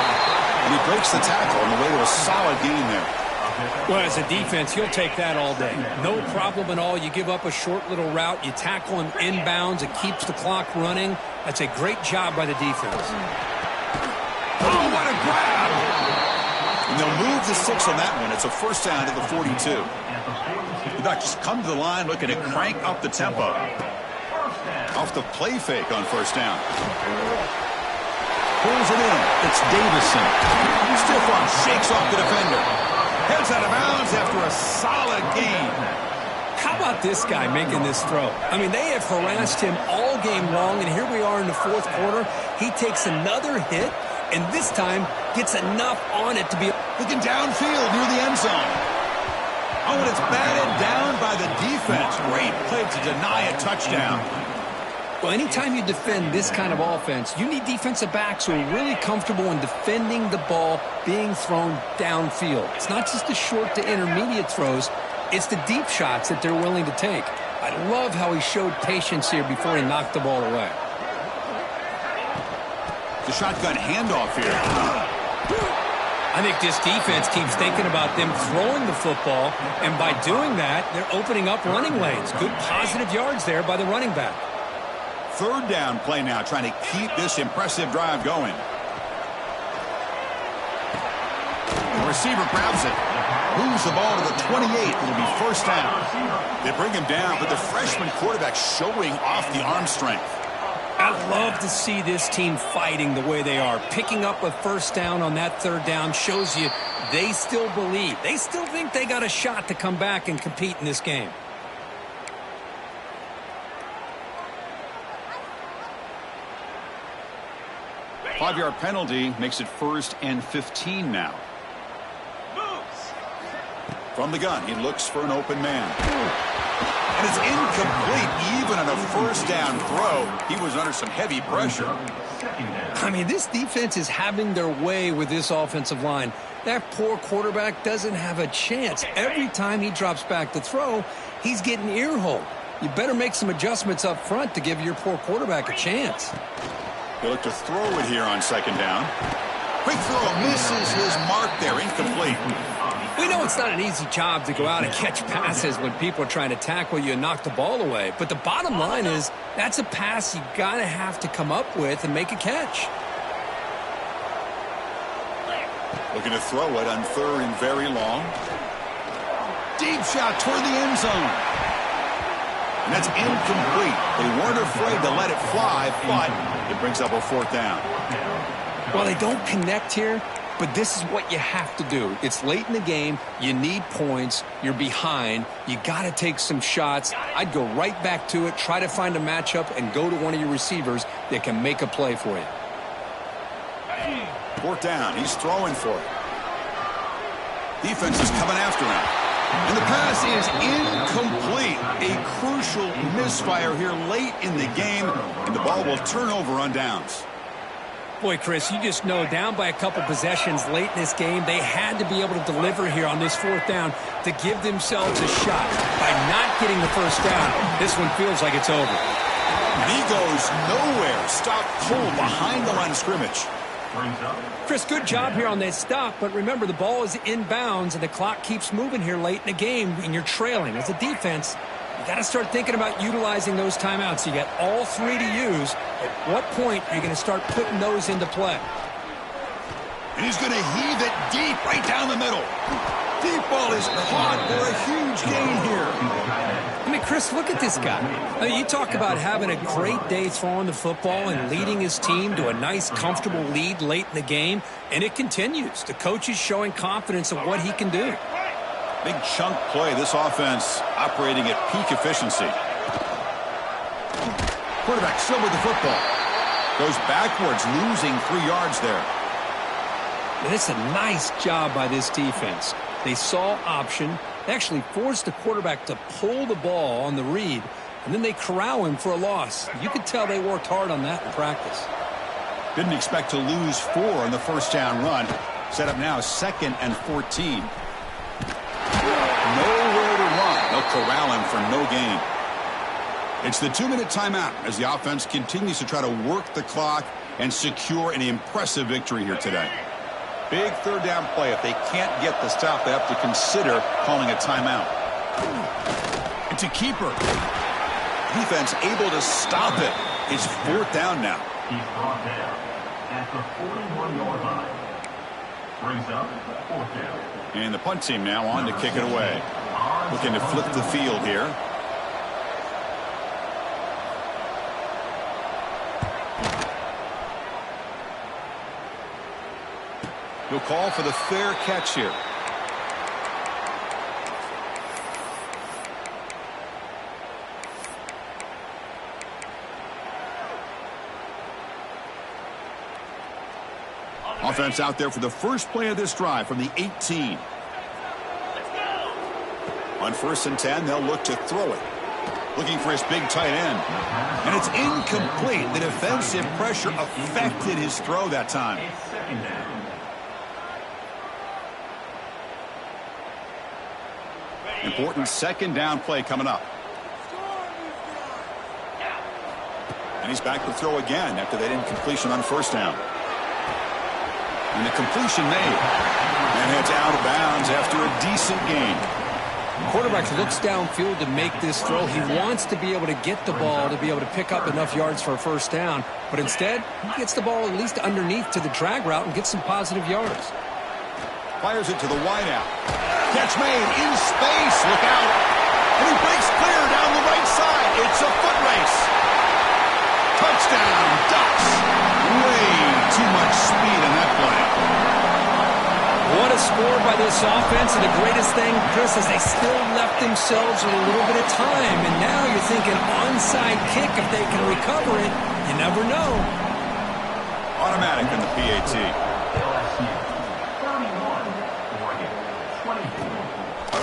And he breaks the tackle on the way to a solid gain there. Well, as a defense, you'll take that all day. No problem at all. You give up a short little route. You tackle him inbounds. It keeps the clock running. That's a great job by the defense. Oh, what a grab! And they'll move the 6 on that one. It's a first down to the 42. The Ducks just come to the line looking to crank up the tempo. Off the play fake on first down. Pulls it in. It's Davison. Stiff arm shakes off the defender. Heads out of bounds after a solid gain. How about this guy making this throw? I mean, they have harassed him all game long, and here we are in the fourth quarter. He takes another hit, and this time gets enough on it to be looking downfield near the end zone. Oh, and it's batted down by the defense. Great play to deny a touchdown. Well, anytime you defend this kind of offense, you need defensive backs who are really comfortable in defending the ball being thrown downfield. It's not just the short to intermediate throws. It's the deep shots that they're willing to take. I love how he showed patience here before he knocked the ball away. The shotgun handoff here. I think this defense keeps thinking about them throwing the football, and by doing that, they're opening up running lanes. Good positive yards there by the running back. Third down play now, trying to keep this impressive drive going. The receiver grabs it. Moves the ball to the 28. It'll be first down. They bring him down, but the freshman quarterback showing off the arm strength. I love to see this team fighting the way they are. Picking up a first down on that third down shows you they still believe. They still think they got a shot to come back and compete in this game. Five-yard penalty makes it 1st and 15 now. From the gun, he looks for an open man. And it's incomplete even on a first down throw. He was under some heavy pressure. I mean, this defense is having their way with this offensive line. That poor quarterback doesn't have a chance. Every time he drops back to throw, he's getting ear-holed. You better make some adjustments up front to give your poor quarterback a chance. They look to throw it here on second down. Quick throw misses his mark there. Incomplete. We know it's not an easy job to go out and catch passes when people are trying to tackle you and knock the ball away. But the bottom line is that's a pass you got to have to come up with and make a catch. Looking to throw it on third and very long. Deep shot toward the end zone. And that's incomplete. They weren't afraid to let it fly, but it brings up a 4th down. Well, they don't connect here, but this is what you have to do. It's late in the game. You need points. You're behind. You got to take some shots. I'd go right back to it, try to find a matchup, and go to one of your receivers that can make a play for you. 4th down. He's throwing for it. Defense is coming after him. And the pass is incomplete. A crucial misfire here late in the game, and the ball will turn over on downs. Boy, Chris, you just know down by a couple possessions late in this game, they had to be able to deliver here on this 4th down to give themselves a shot. By not getting the 1st down, this one feels like it's over. And he goes nowhere. Stop cold behind the line of scrimmage. Chris, good job here on that stop, but remember the ball is inbounds and the clock keeps moving here late in the game and you're trailing. As a defense, you got to start thinking about utilizing those timeouts. You got all 3 to use. At what point are you going to start putting those into play? And he's going to heave it deep right down the middle. Deep ball is caught for a huge gain here. I mean, Chris, look at this guy. I mean, you talk about having a great day throwing the football and leading his team to a nice, comfortable lead late in the game, and it continues. The coach is showing confidence of what he can do. Big chunk play. This offense operating at peak efficiency. Quarterback still with the football. Goes backwards, losing 3 yards there. And it's a nice job by this defense. They saw option. They actually forced the quarterback to pull the ball on the read, and then they corral him for a loss. You could tell they worked hard on that in practice. Didn't expect to lose 4 on the 1st down run. Set up now 2nd and 14. Nowhere to run. They'll corral him for no gain. It's the 2-minute timeout as the offense continues to try to work the clock and secure an impressive victory here today. Big 3rd down play. If they can't get the stop, they have to consider calling a timeout. It's a keeper. Defense able to stop it. It's 4th down now. He's brought down at the 41-yard line. Brings up 4th down. And the punt team now on to kick it away. Looking to flip the field here. He'll call for the fair catch here. Offense out there for the first play of this drive from the 18. On 1st and 10, they'll look to throw it. Looking for his big tight end. And it's incomplete. The defensive pressure affected his throw that time. Important 2nd down play coming up. And he's back to throw again after that incompletion on 1st down. And the completion made. And heads out of bounds after a decent gain. The quarterback looks downfield to make this throw. He wants to be able to get the ball to be able to pick up enough yards for a 1st down. But instead, he gets the ball at least underneath to the drag route and gets some positive yards. Fires it to the wideout. Catch made in space. Look out. And he breaks clear down the right side. It's a foot race. Touchdown, Ducks. Way too much speed in that play. What a score by this offense. And the greatest thing, Chris, is they still left themselves with a little bit of time. And now you're thinking onside kick if they can recover it. You never know. Automatic in the PAT.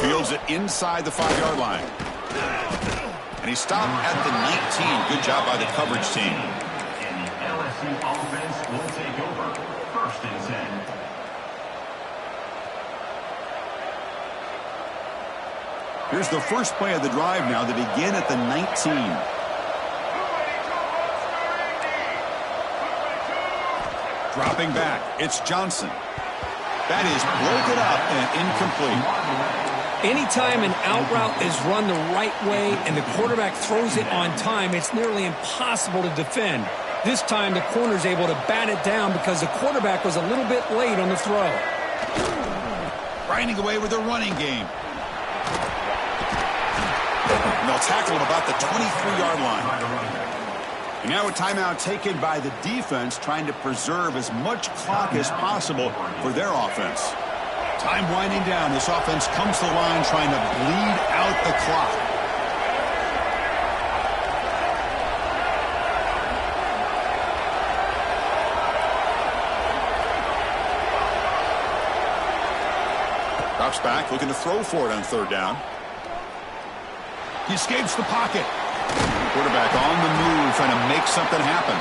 Fields it inside the 5-yard line. And he stopped at the 19. Good job by the coverage team. And the LSU offense will take over 1st and 10. Here's the first play of the drive now. They begin at the 19. Dropping back. It's Johnson. That is broken up and incomplete. Anytime an out route is run the right way and the quarterback throws it on time, it's nearly impossible to defend. This time the corner's able to bat it down because the quarterback was a little bit late on the throw. Grinding away with the running game. And they'll tackle him about the 23-yard line. And now a timeout taken by the defense, trying to preserve as much clock as possible for their offense. Time winding down. This offense comes to the line trying to bleed out the clock. Drops back, looking to throw for it on third down. He escapes the pocket. Quarterback on the move, trying to make something happen.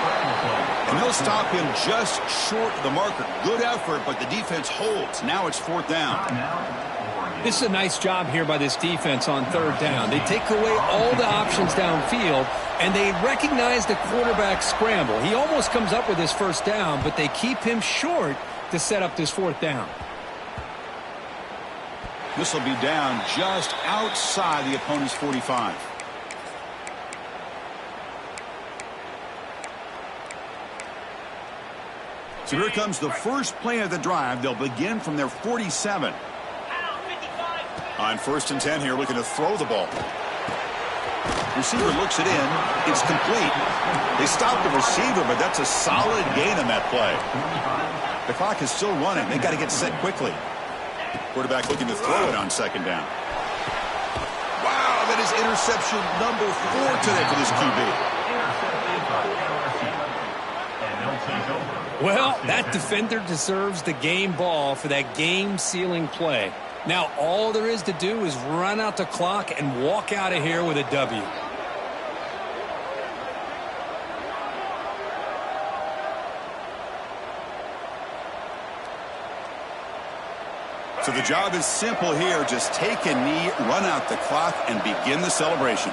And they'll stop him just short of the marker. Good effort, but the defense holds. Now it's fourth down. This is a nice job here by this defense on third down. They take away all the options downfield, and they recognize the quarterback scramble. He almost comes up with his first down, but they keep him short to set up this fourth down. This will be down just outside the opponent's 45. So here comes the first play of the drive. They'll begin from their 47. On 1st and 10 here, looking to throw the ball. Receiver looks it in. It's complete. They stop the receiver, but that's a solid gain on that play. The clock is still running. They got to get set quickly. Quarterback looking to throw it on second down. Wow, that is interception number 4 today for this QB. Well, that defender deserves the game ball for that game-sealing play. Now, all there is to do is run out the clock and walk out of here with a W. So the job is simple here. Just take a knee, run out the clock, and begin the celebration.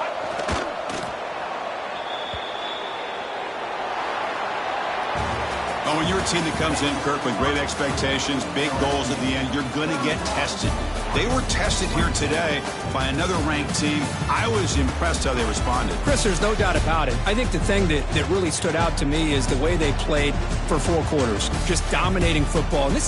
Oh, when you're a team that comes in, Kirk, with great expectations, big goals at the end, you're going to get tested. They were tested here today by another ranked team. I was impressed how they responded. Chris, there's no doubt about it. I think the thing that really stood out to me is the way they played for 4 quarters, just dominating football. And this